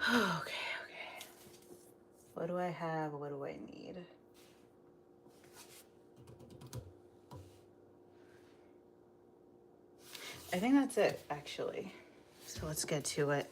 Okay. What do I have? What do I need? I think that's it, actually. So let's get to it.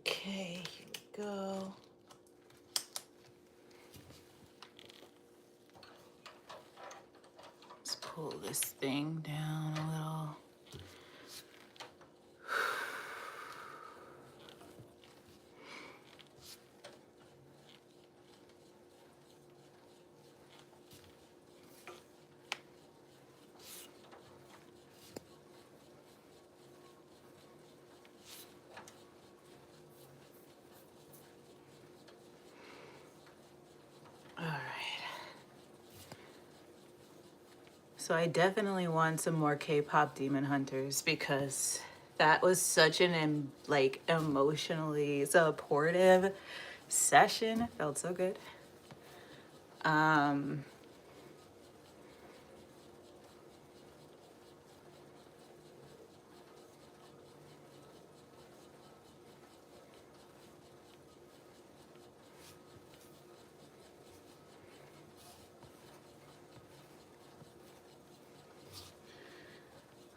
Okay, here we go. Let's pull this thing down a little. All right. So I definitely want some more K-pop Demon Hunters because that was such an like emotionally supportive session. It felt so good.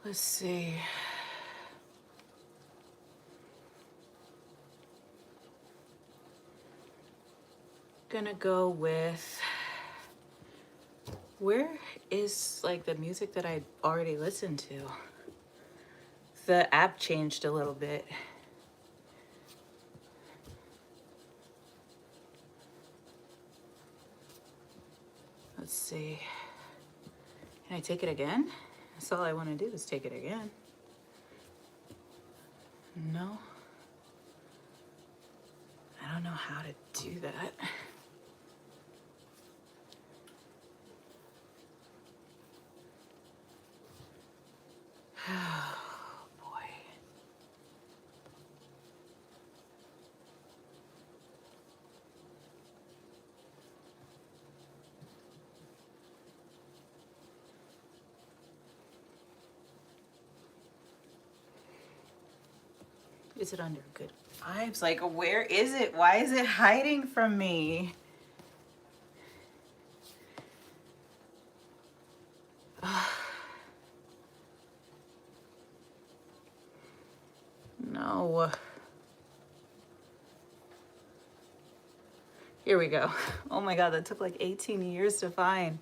Let's see. Gonna go with, where is like the music that I already listened to? The app changed a little bit. Let's see. Can I take it again? That's all I want to do is take it again. No. I don't know how to do that. Oh, boy. Is it under good vibes? Like, where is it? Why is it hiding from me? No. Here we go. Oh my God, that took like 18 years to find.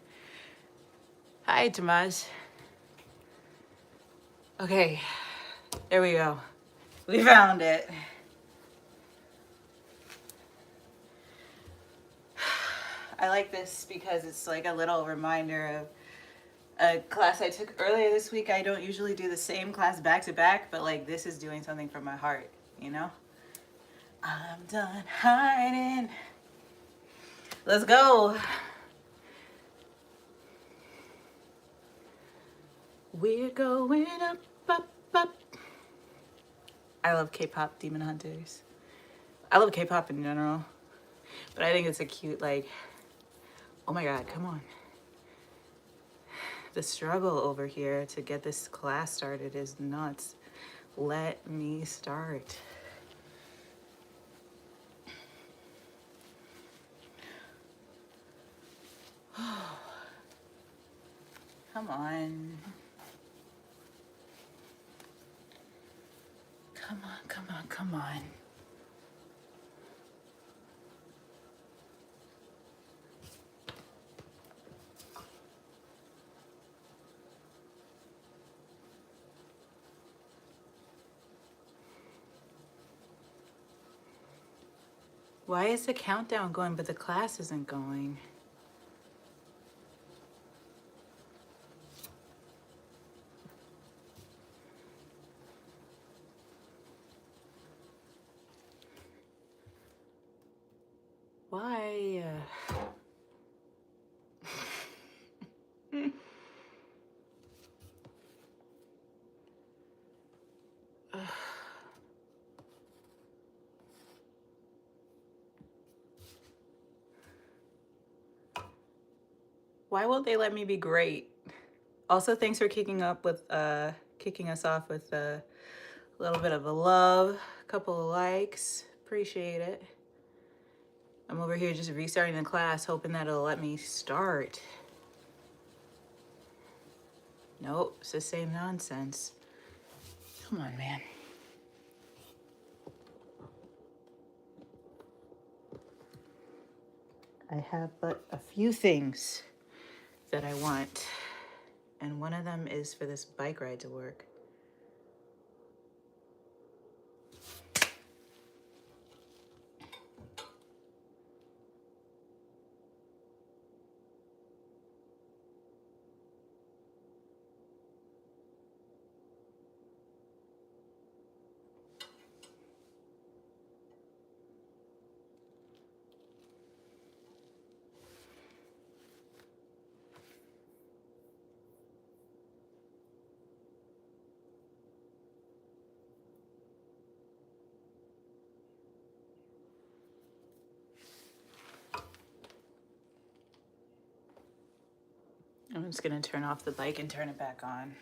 Hi, Tomas. Okay, there we go. We found it. I like this because it's like a little reminder of a class I took earlier this week. I don't usually do the same class back to back, but like this is doing something from my heart, you know? I'm done hiding. Let's go. We're going up, up, up. I love K-pop Demon Hunters. I love K-pop in general, but I think it's a cute, like, oh my God, come on. The struggle over here to get this class started is nuts. Let me start. Come on. Come on, come on, come on. Why is the countdown going but the class isn't going? Why? Why won't they let me be great? Also, thanks for kicking us off with a little bit of a love, a couple of likes. Appreciate it. I'm over here just restarting the class, hoping that it'll let me start. Nope, it's the same nonsense. Come on, man. I have but a few things that I want, and one of them is for this bike ride to work. I'm just gonna turn off the bike and turn it back on.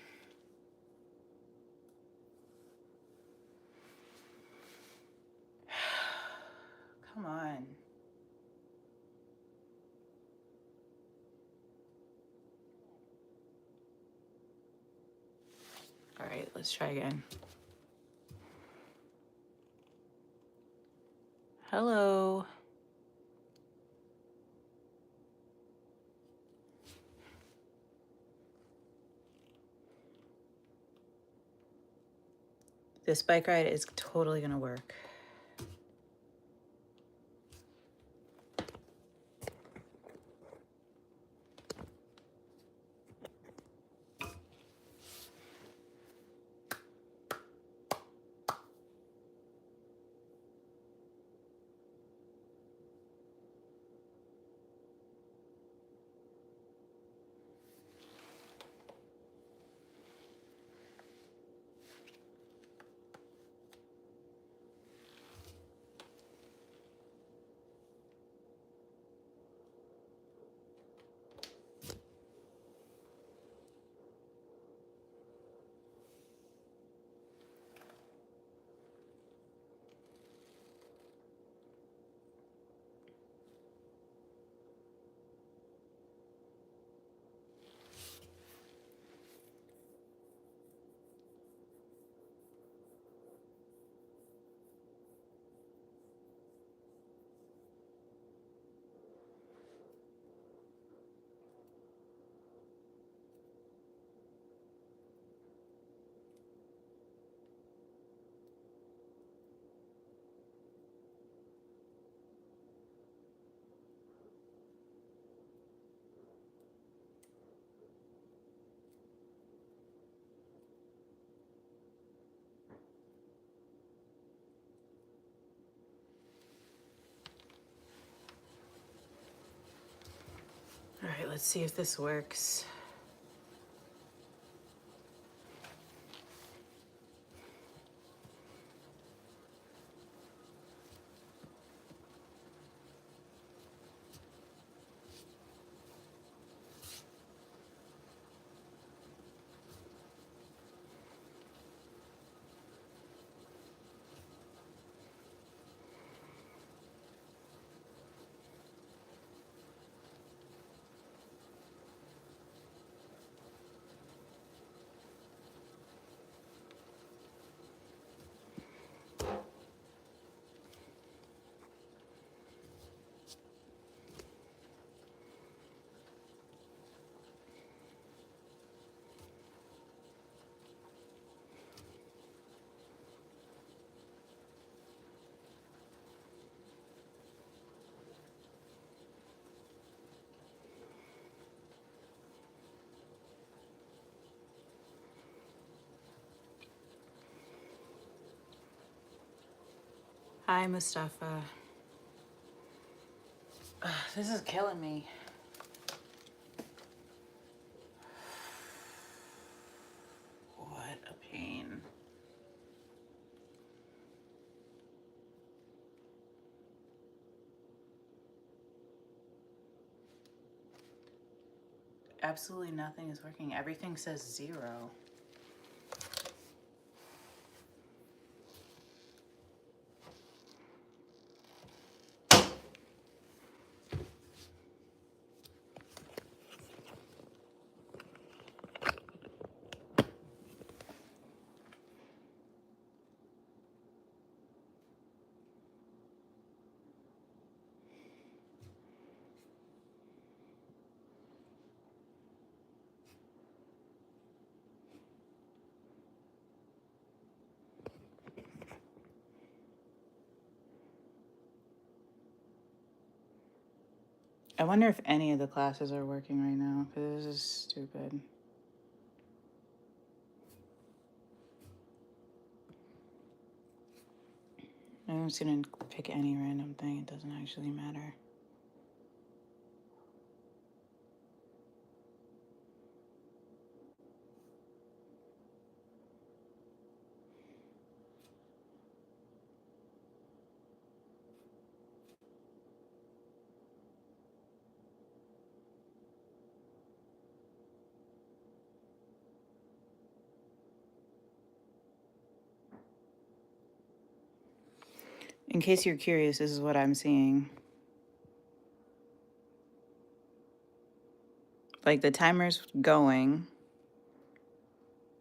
Come on. All right, let's try again. Hello. This bike ride is totally gonna work. All right, let's see if this works. Hi, Mustafa. Ugh, this is killing me. What a pain. Absolutely nothing is working. Everything says 0. I wonder if any of the classes are working right now, because this is stupid. I'm just gonna pick any random thing. It doesn't actually matter. In case you're curious, this is what I'm seeing. Like the timer's going,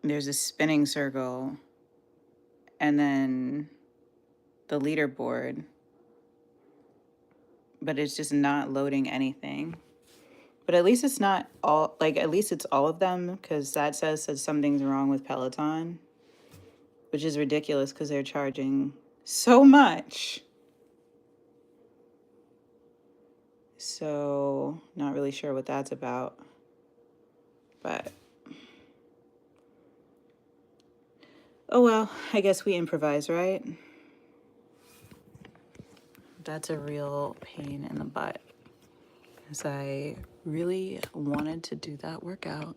there's a spinning circle, and then the leaderboard, but it's just not loading anything. But at least it's not all, like at least it's all of them, because that says that something's wrong with Peloton, which is ridiculous because they're charging so much. So not really sure what that's about, but oh well, I guess we improvise, right? That's a real pain in the butt, because I really wanted to do that workout.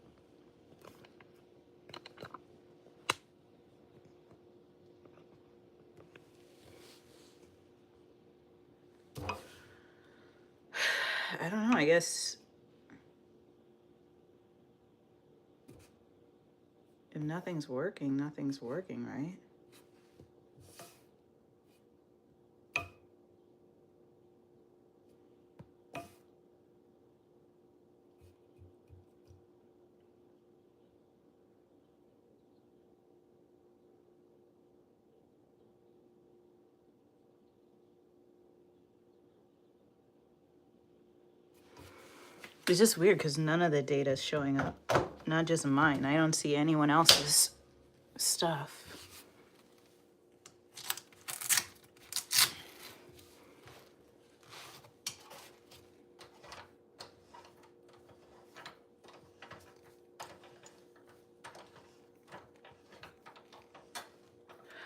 I don't know, I guess if nothing's working, nothing's working, right? It's just weird because none of the data is showing up. Not just mine. I don't see anyone else's stuff.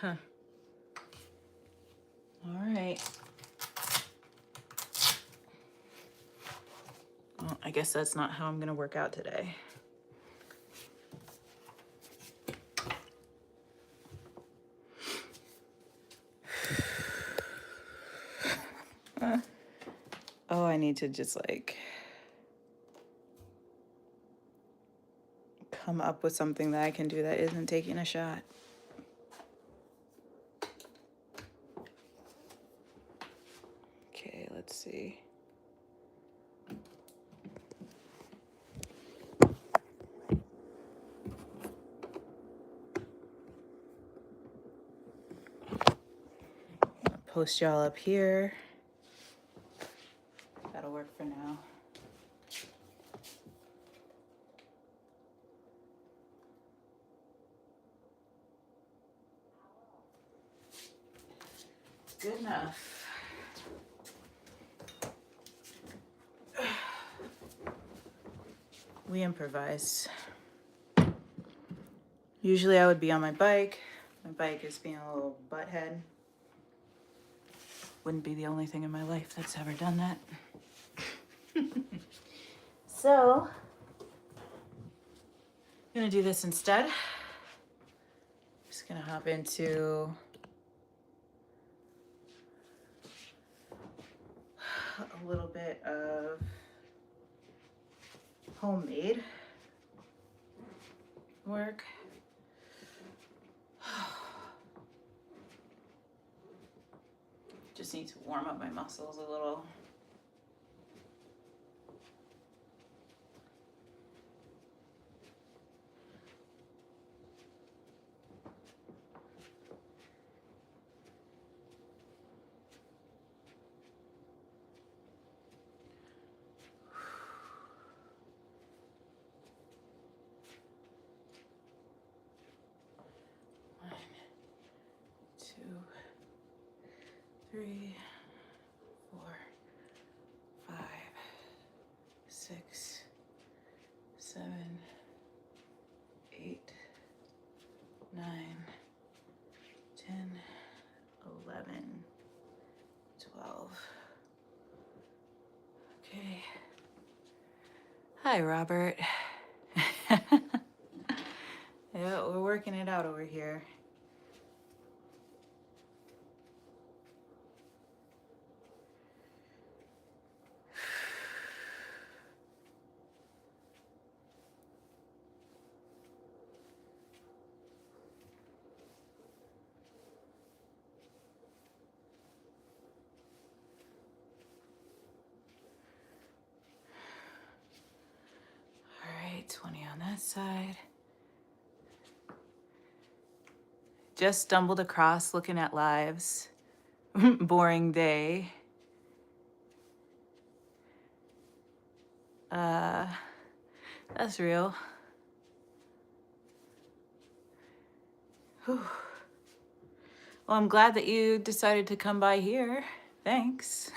Huh. All right. Well, I guess that's not how I'm going to work out today. Oh, I need to just like come up with something that I can do that isn't taking a shot. Okay, let's see. I'll post y'all up here. That'll work for now. Good enough. We improvise. Usually I would be on my bike. My bike is being a little butthead. Wouldn't be the only thing in my life that's ever done that. So, I'm gonna do this instead. Just gonna hop into a little bit of homemade work. Just need to warm up my muscles a little. Three, 4, 5, 6, 7, 8, 9, 10, 11, 12. Okay. Hi, Robert. Yeah, we're working it out over here. All right, 20 on that side. Just stumbled across looking at lives. Boring day. That's real. Whew. Well, I'm glad that you decided to come by here. Thanks.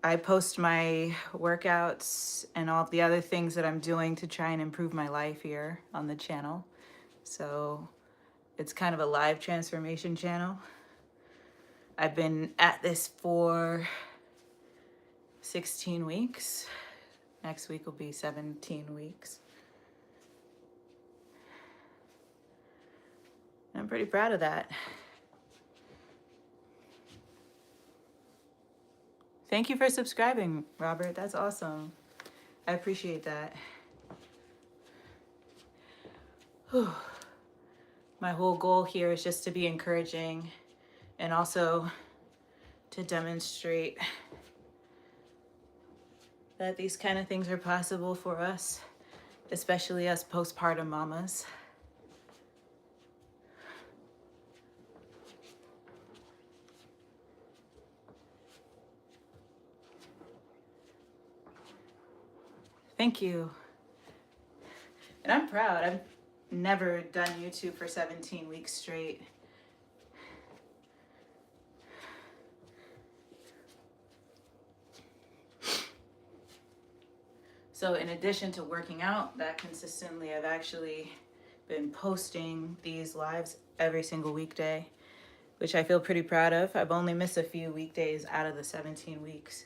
I post my workouts and all the other things that I'm doing to try and improve my life here on the channel. So it's kind of a live transformation channel. I've been at this for 16 weeks. Next week will be 17 weeks. I'm pretty proud of that. Thank you for subscribing, Robert. That's awesome. I appreciate that. Whew. My whole goal here is just to be encouraging and also to demonstrate that these kind of things are possible for us, especially us postpartum mamas. Thank you. And I'm proud. I've never done YouTube for 17 weeks straight. So in addition to working out that consistently, I've actually been posting these lives every single weekday, which I feel pretty proud of. I've only missed a few weekdays out of the 17 weeks.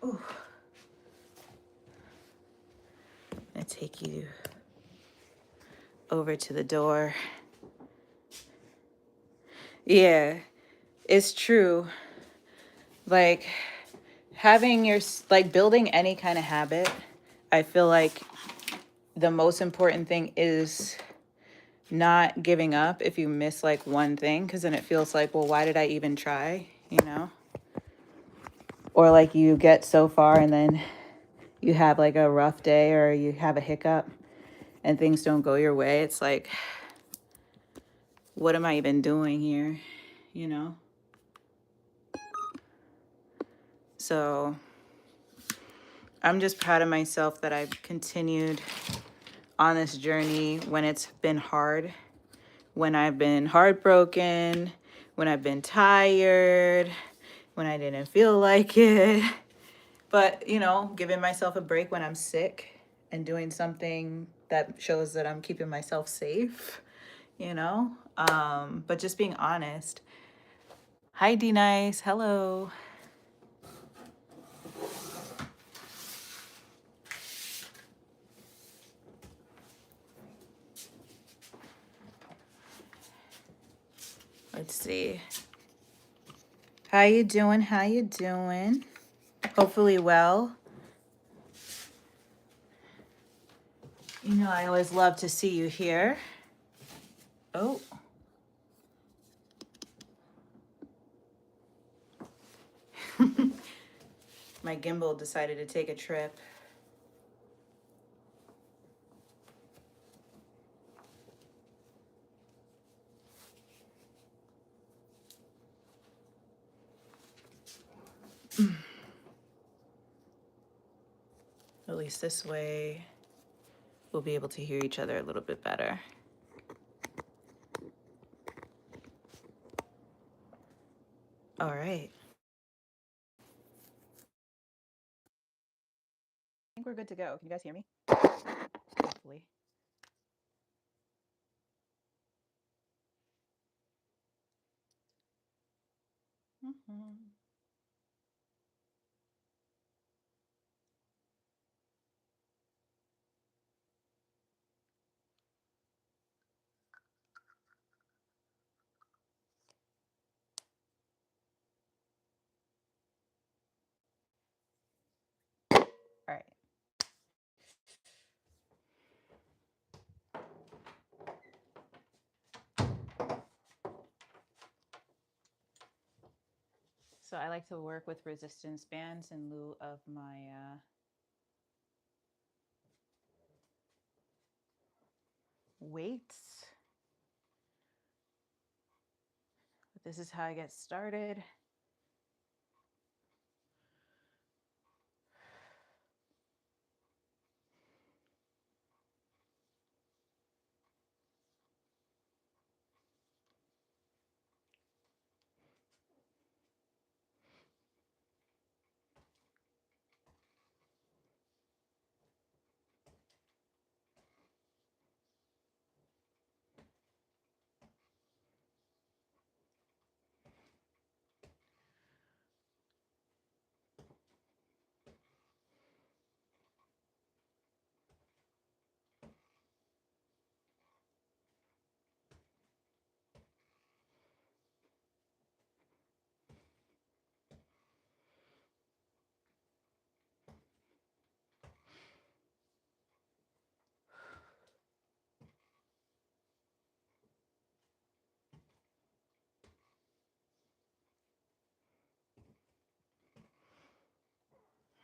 Ooh. I'm gonna take you over to the door. Yeah, it's true. Like having your, like building any kind of habit, I feel like the most important thing is not giving up if you miss like one thing, because then it feels like, well, why did I even try, you know? Or like you get so far and then you have like a rough day or you have a hiccup and things don't go your way. It's like, what am I even doing here, you know? So I'm just proud of myself that I've continued on this journey when it's been hard, when I've been heartbroken, when I've been tired, when I didn't feel like it. But, you know, giving myself a break when I'm sick and doing something that shows that I'm keeping myself safe, you know? But just being honest. Hi, D Nice. Hello. Let's see. How you doing? How you doing? Hopefully well. You know, I always love to see you here. Oh. My gimbal decided to take a trip. At least this way we'll be able to hear each other a little bit better. All right. I think we're good to go. Can you guys hear me? Hopefully. All right. So I like to work with resistance bands in lieu of my weights. But this is how I get started.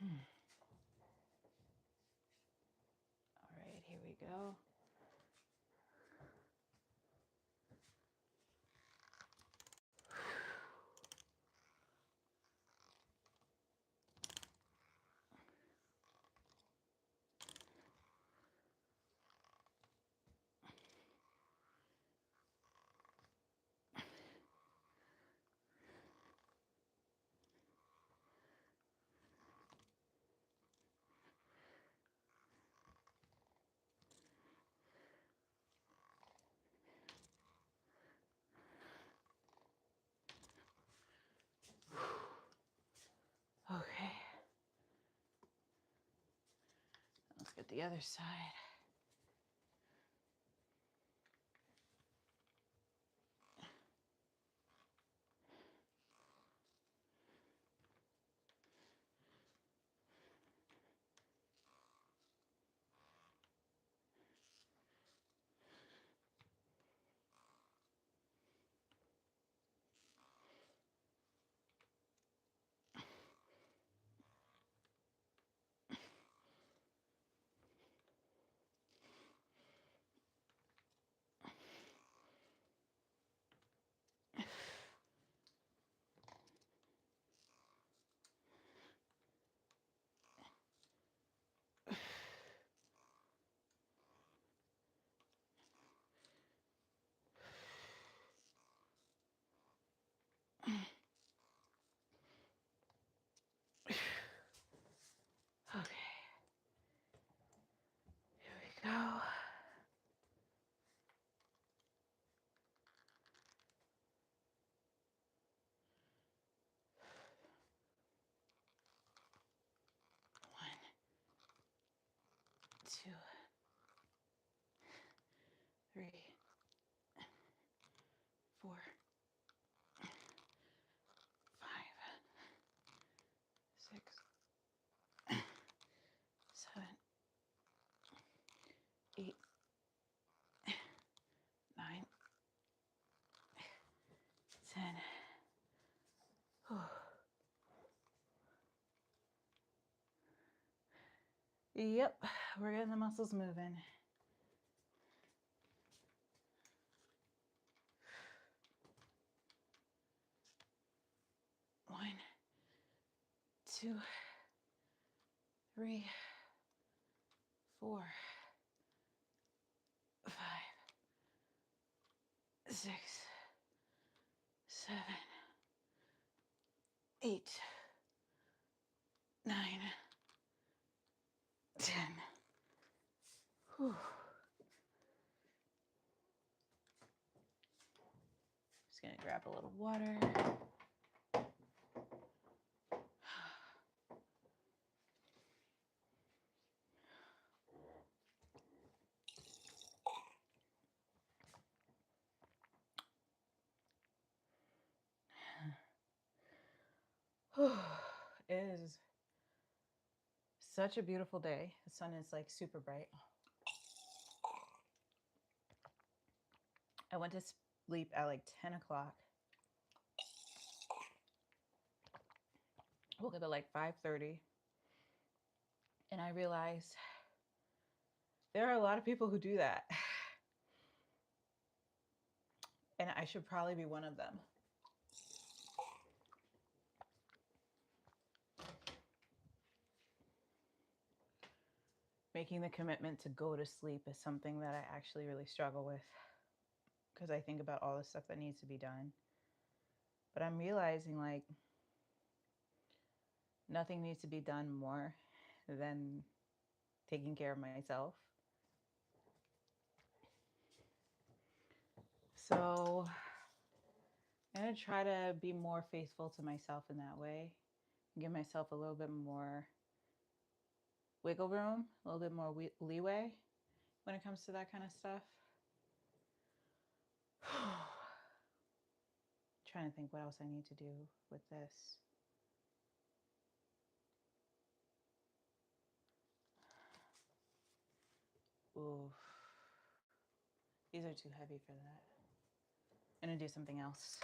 All right, here we go. Okay. Let's get the other side. 2, 3, 4, 5, 6, 7, 8, 9, 10. Yep, we're getting the muscles moving. One, 2, 3, 4, 5, 6, 7, 8, 9, 10. Whew. Just gonna grab a little water. It is such a beautiful day. The sun is like super bright. I went to sleep at like 10 o'clock. Woke up at like 5:30. And I realized there are a lot of people who do that. And I should probably be one of them. Making the commitment to go to sleep is something that I actually really struggle with because I think about all the stuff that needs to be done. But I'm realizing like nothing needs to be done more than taking care of myself. So I'm going to try to be more faithful to myself in that way. Give myself a little bit more wiggle room, a little bit more leeway when it comes to that kind of stuff. Trying to think what else I need to do with this. Ooh, these are too heavy for that. I'm gonna do something else.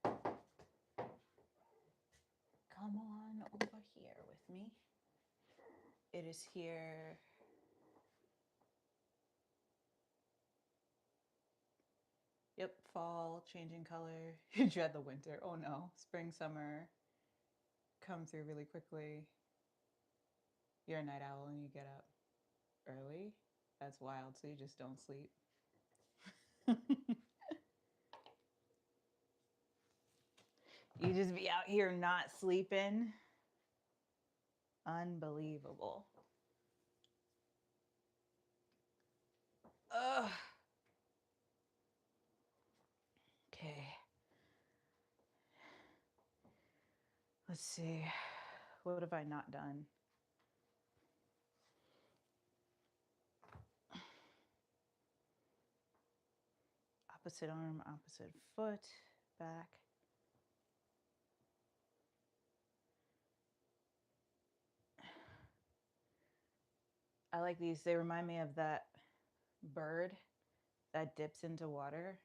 Come on over here with me. It is here. Yep, fall, changing color. You dread the winter. Oh no, spring, summer come through really quickly. You're a night owl and you get up early. That's wild, so you just don't sleep. You just be out here not sleeping. Unbelievable. Ugh. Okay. Let's see. What have I not done? Opposite arm, opposite foot, back. I like these. They remind me of that bird that dips into water.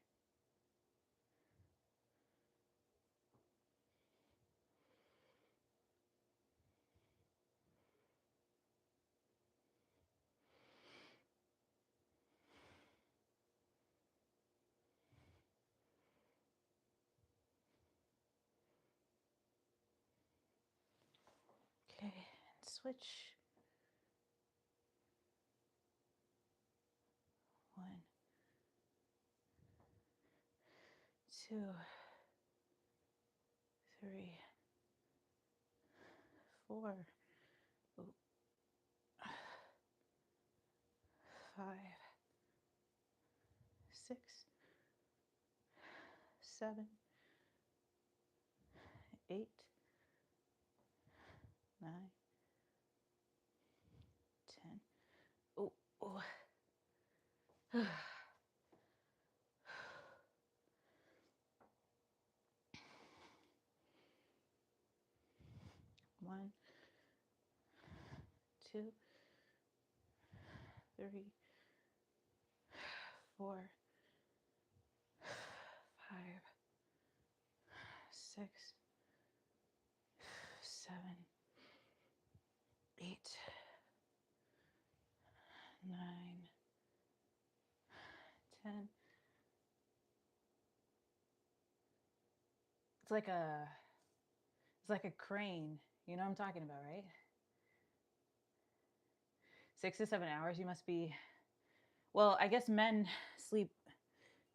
Okay, and switch. 1, 2, 3, 4, 5, 6, 7, 8, 9, 10, 1, 2, 3, 4, 5, 6, 7, 8, 9, 10. It's like a crane. You know what I'm talking about, right? 6 to 7 hours. You must be, well, I guess men sleep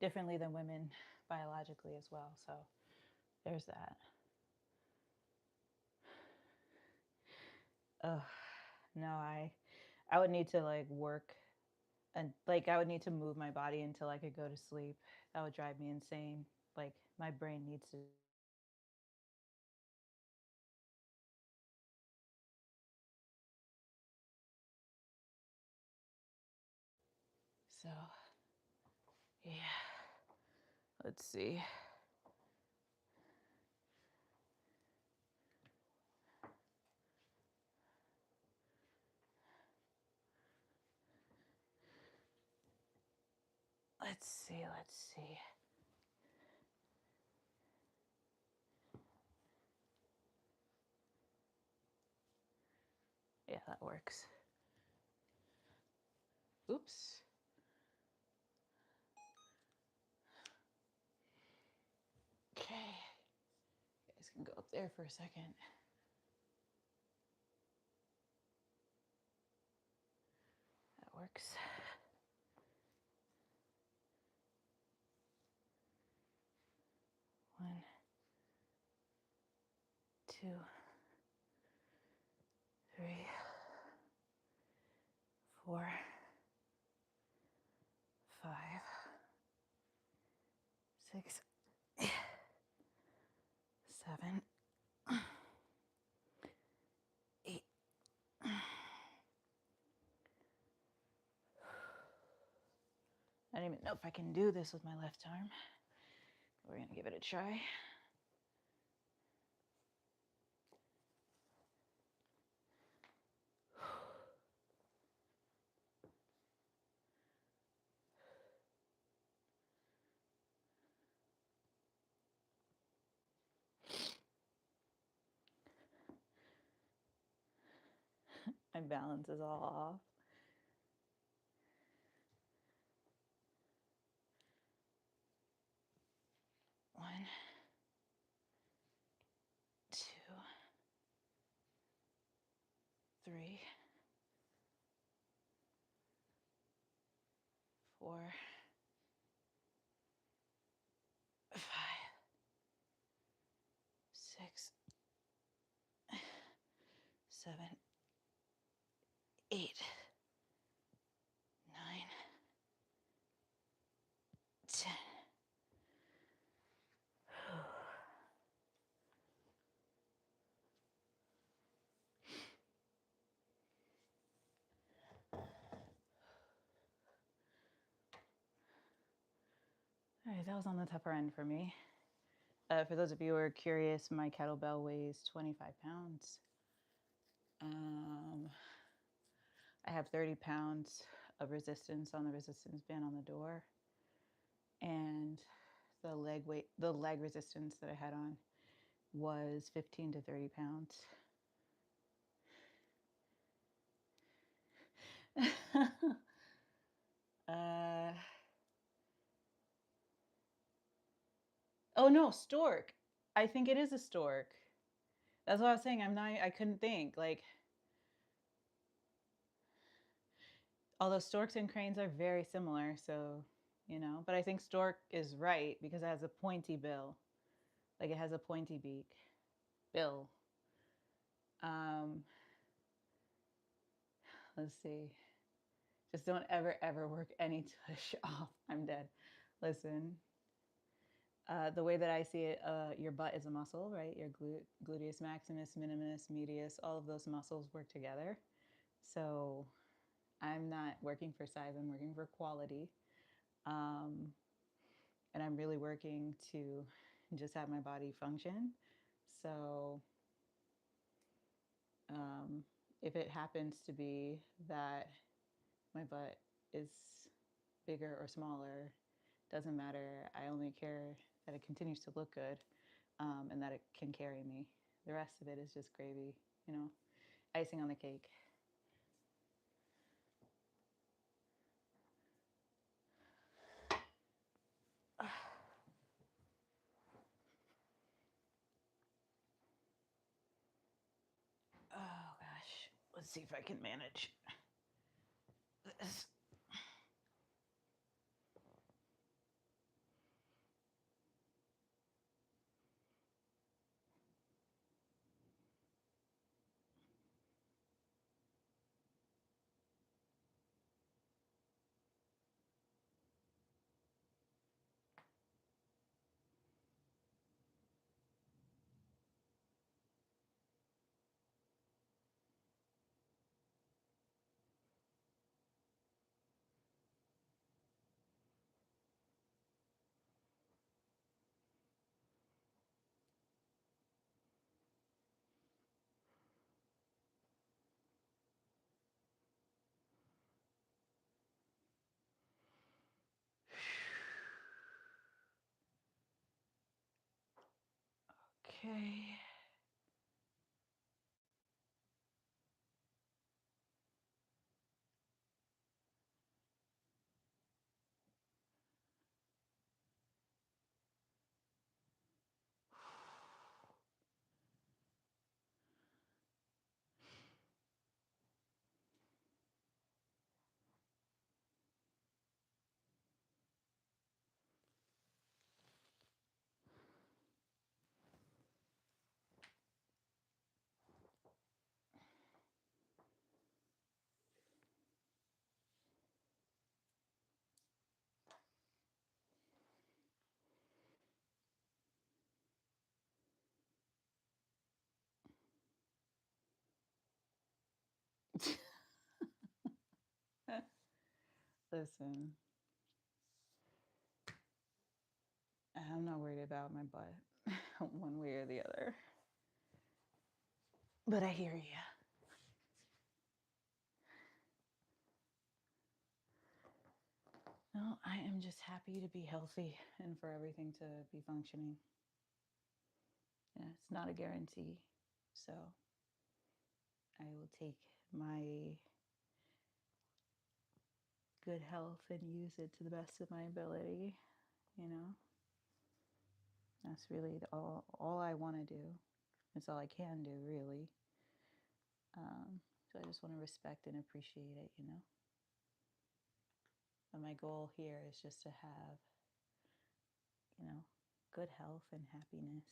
differently than women biologically as well. So there's that. Oh, no, I would need to like work and like I would need to move my body until I could go to sleep. That would drive me insane. Like my brain needs to. So, yeah. Let's see. Let's see. Let's see. Yeah, that works. Oops. Okay. You guys can go up there for a second. That works. 1, 2, 3, 4, 5, 6, 7, 8. I don't even know if I can do this with my left arm. We're gonna give it a try. My balance is all off. 1, 2, 3, 4, 5, 6, 7, 8, 9, 10. All right, that was on the tougher end for me. For those of you who are curious, my kettlebell weighs 25 pounds. I have 30 pounds of resistance on the resistance band on the door. And the leg resistance that I had on was 15 to 30 pounds. Oh no, stork. I think it is a stork. That's what I was saying. I couldn't think. Like, although storks and cranes are very similar, so, you know, but I think stork is right because it has a pointy bill. Like it has a pointy beak. Bill. Let's see. Just don't ever work any tush off. I'm dead. Listen, the way that I see it, your butt is a muscle, right? Your gluteus maximus, minimus, medius, all of those muscles work together. So I'm not working for size, I'm working for quality. And I'm really working to just have my body function. So if it happens to be that my butt is bigger or smaller, doesn't matter. I only care that it continues to look good, and that it can carry me. The rest of it is just gravy, you know, icing on the cake. Oh gosh, let's see if I can manage this. Okay. Listen, I'm not worried about my butt one way or the other. But I hear you. No, I am just happy to be healthy and for everything to be functioning. Yeah, it's not a guarantee. So I will take my good health and use it to the best of my ability, you know? That's really all I want to do. It's all I can do, really. So I just want to respect and appreciate it, you know? But my goal here is just to have, you know, good health and happiness.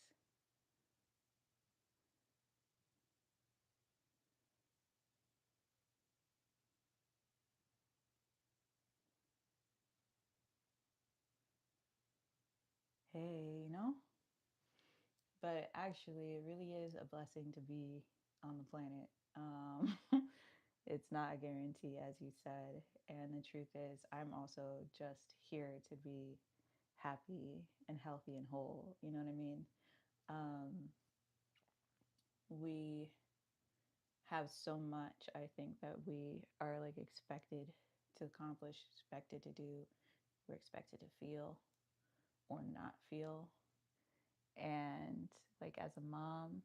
Hey, you know? But actually, it really is a blessing to be on the planet. It's not a guarantee, as you said. And the truth is, I'm also just here to be happy and healthy and whole. You know what I mean? We have so much, I think, that we are like expected to accomplish, expected to do, we're expected to feel or not feel. And like as a mom,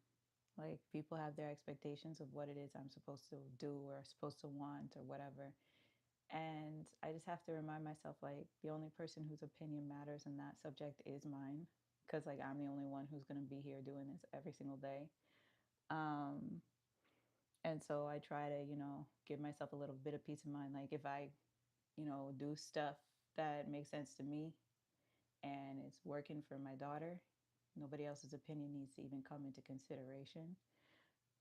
like people have their expectations of what it is I'm supposed to do or supposed to want or whatever. And I just have to remind myself like the only person whose opinion matters in that subject is mine. Because like I'm the only one who's gonna be here doing this every single day. Um, and so I try to, you know, give myself a little bit of peace of mind. Like if I, you know, do stuff that makes sense to me and it's working for my daughter, nobody else's opinion needs to even come into consideration.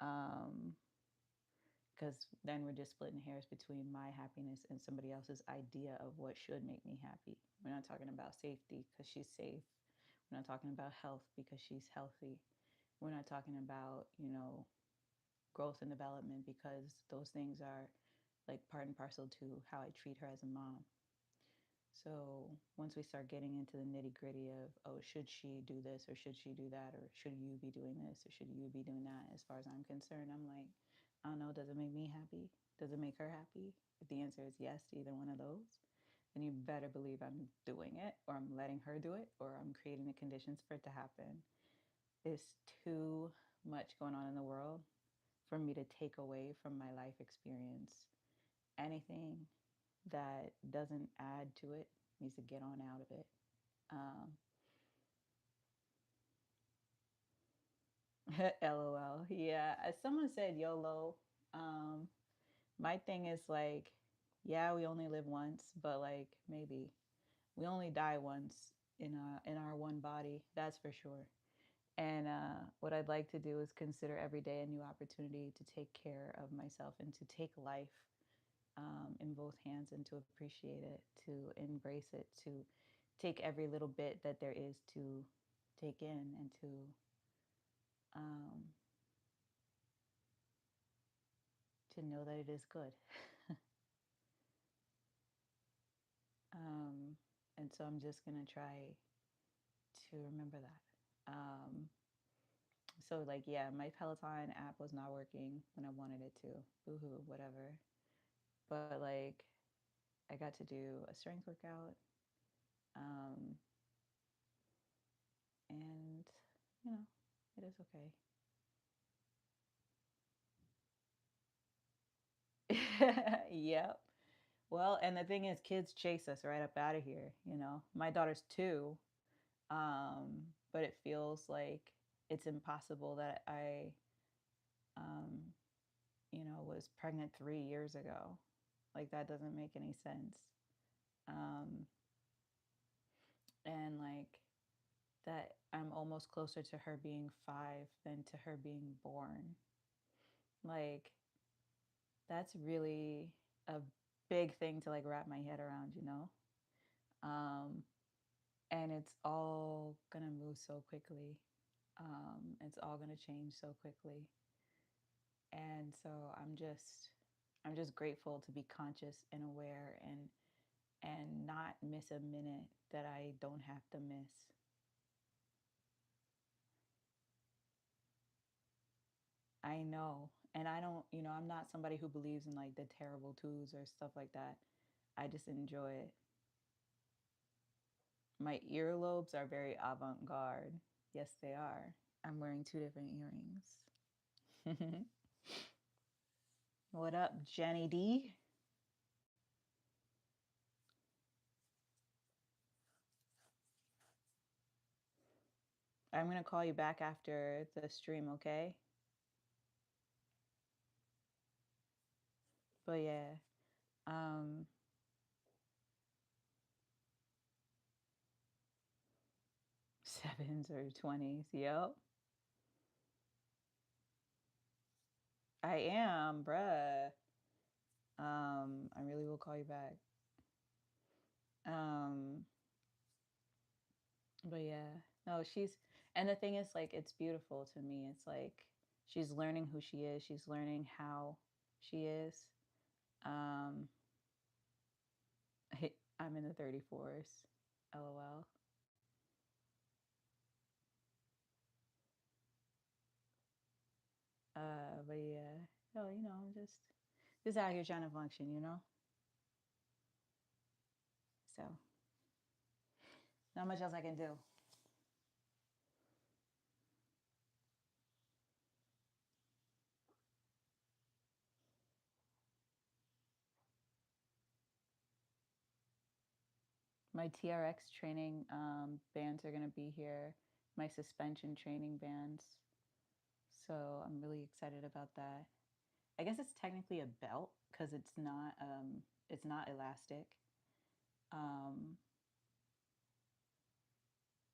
Um, because then we're just splitting hairs between my happiness and somebody else's idea of what should make me happy. We're not talking about safety because she's safe. We're not talking about health because she's healthy. We're not talking about, you know, growth and development because those things are like part and parcel to how I treat her as a mom. So once we start getting into the nitty gritty of, oh, should she do this or should she do that, or should you be doing this or should you be doing that, as far as I'm concerned, I'm like, I don't know, does it make me happy? Does it make her happy? If the answer is yes to either one of those, then you better believe I'm doing it, or I'm letting her do it, or I'm creating the conditions for it to happen. It's too much going on in the world for me to take away from my life experience. Anything that doesn't add to it needs to get on out of it. Um, LOL. Yeah, as someone said, YOLO. Um, my thing is like, yeah, we only live once, but like maybe we only die once in our one body. That's for sure. And what I'd like to do is consider every day a new opportunity to take care of myself and to take life in both hands and to appreciate it, to embrace it, to take every little bit that there is to take in and um, to know that it is good. um, and so I'm just going to try to remember that. Um, so, like, yeah, my Peloton app was not working when I wanted it to. Boohoo, whatever. But, like, I got to do a strength workout. Um, and, you know, it is okay. Yep. Well, and the thing is, kids chase us right up out of here. You know, my daughter's 2, but it feels like it's impossible that um, was pregnant 3 years ago. Like that doesn't make any sense. Um, and like that, I'm almost closer to her being 5 than to her being born. Like that's really a big thing to like wrap my head around, you know? Um, and it's all gonna move so quickly. It's all gonna change so quickly. And so I'm just grateful to be conscious and aware and not miss a minute that I don't have to miss. I know. And I don't, I'm not somebody who believes in like the terrible twos or stuff like that. I just enjoy it. My earlobes are very avant garde. Yes, they are. I'm wearing 2 different earrings. What up, Jenny D? I'm going to call you back after the stream, okay? But yeah, um, sevens or 20s. Yep. I am, bruh. I really will call you back. Um, but yeah, no, and the thing is, like, it's beautiful to me. It's like she's learning who she is, she's learning how she is. Um, I'm in the 34s. LOL. But yeah, no, I'm just out here trying to function, So, not much else I can do. My TRX training bands are going to be here, my suspension training bands. So I'm really excited about that. I guess it's technically a belt because it's not elastic. Um,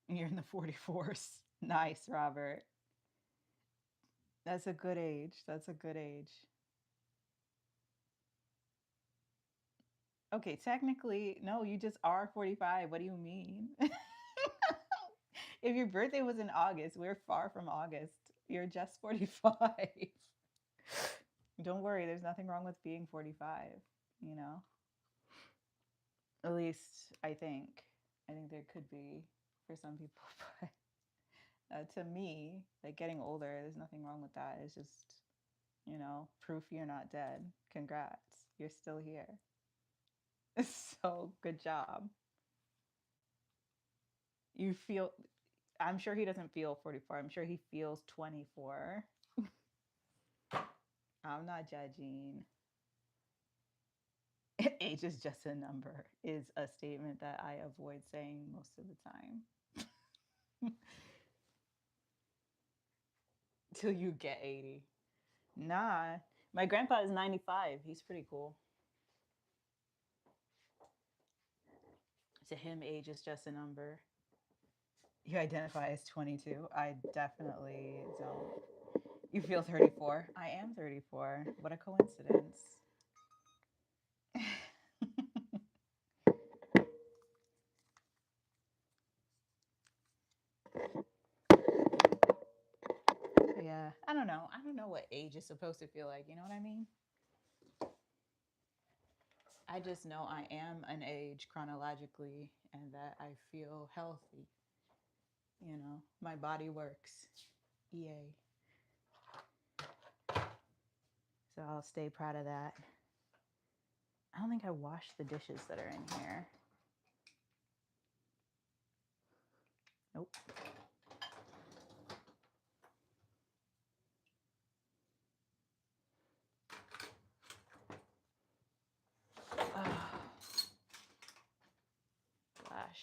you're in the 44s. Nice, Robert. That's a good age. That's a good age. Okay, technically, no, you just are 45. What do you mean? If your birthday was in August, we're far from August. You're just 45. Don't worry, there's nothing wrong with being 45, you know? At least I think. I think there could be for some people, but to me, like getting older, there's nothing wrong with that. It's just, you know, proof you're not dead. Congrats, you're still here. So good job. You feel, I'm sure he doesn't feel 44. I'm sure he feels 24. I'm not judging. Age is just a number is a statement that I avoid saying most of the time. Till you get 80. Nah, my grandpa is 95. He's pretty cool. To him, age is just a number. You identify as 22. I definitely don't. You feel 34. I am 34. What a coincidence. Yeah, I don't know. I don't know what age is supposed to feel like. You know what I mean? I just know I am an age chronologically and that I feel healthy. You know, my body works. Yay. So I'll stay proud of that. I don't think I washed the dishes that are in here. Nope. Oh, gosh.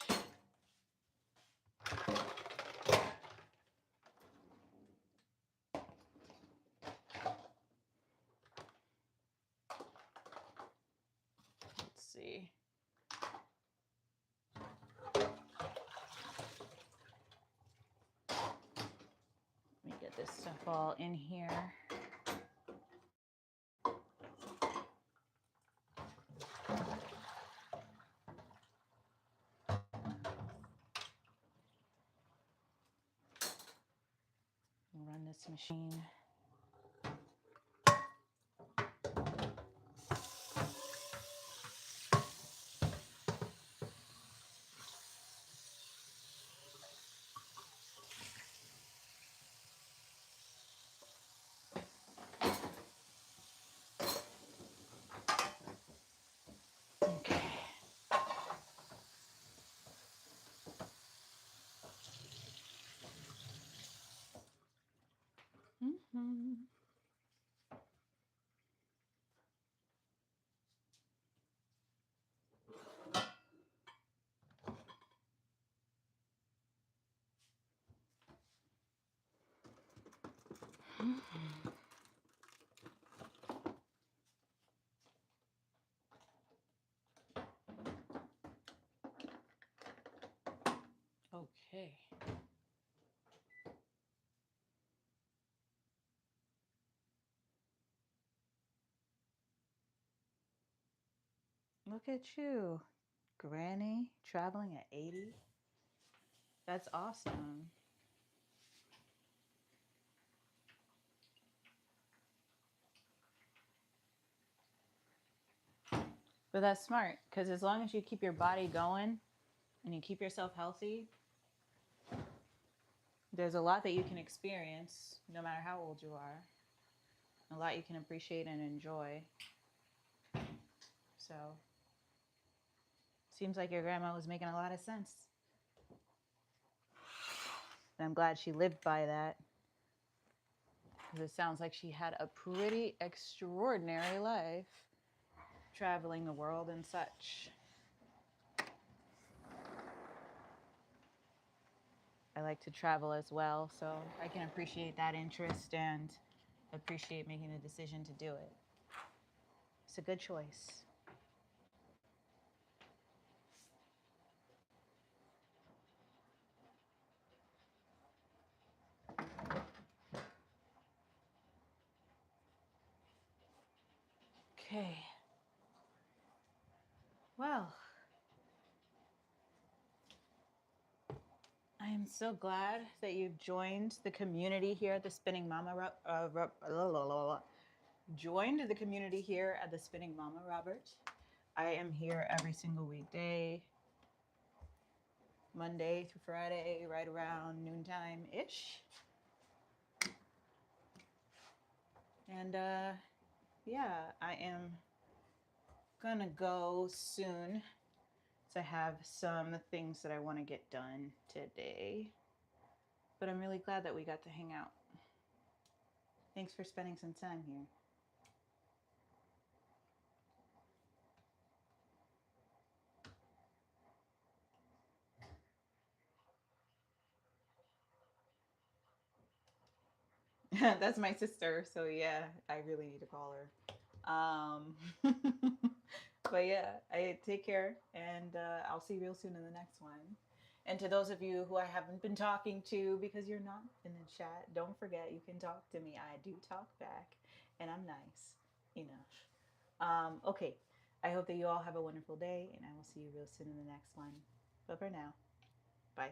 Let's see. Let me get this stuff all in here. Run this machine. Okay. Mm-hmm. Okay. Look at you, Granny, traveling at 80. That's awesome. But that's smart because as long as you keep your body going and you keep yourself healthy, there's a lot that you can experience no matter how old you are. A lot you can appreciate and enjoy. So, seems like your grandma was making a lot of sense. And I'm glad she lived by that. Because it sounds like she had a pretty extraordinary life, traveling the world and such. I like to travel as well, so I can appreciate that interest and appreciate making the decision to do it. It's a good choice. Okay. Well, I am so glad that you've joined the community here at the Spinning Mama. Joined the community here at the Spinning Mama, Robert. I am here every single weekday, Monday through Friday, right around noontime-ish. And yeah, I am gonna go soon. So I have some things that I want to get done today. But I'm really glad that we got to hang out. Thanks for spending some time here. That's my sister, so yeah, I really need to call her. Um, but yeah, I take care, and I'll see you real soon in the next one. And to those of you who I haven't been talking to because you're not in the chat, don't forget you can talk to me. I do talk back, and I'm nice enough. Okay, I hope that you all have a wonderful day, and I will see you real soon in the next one. But for now, bye.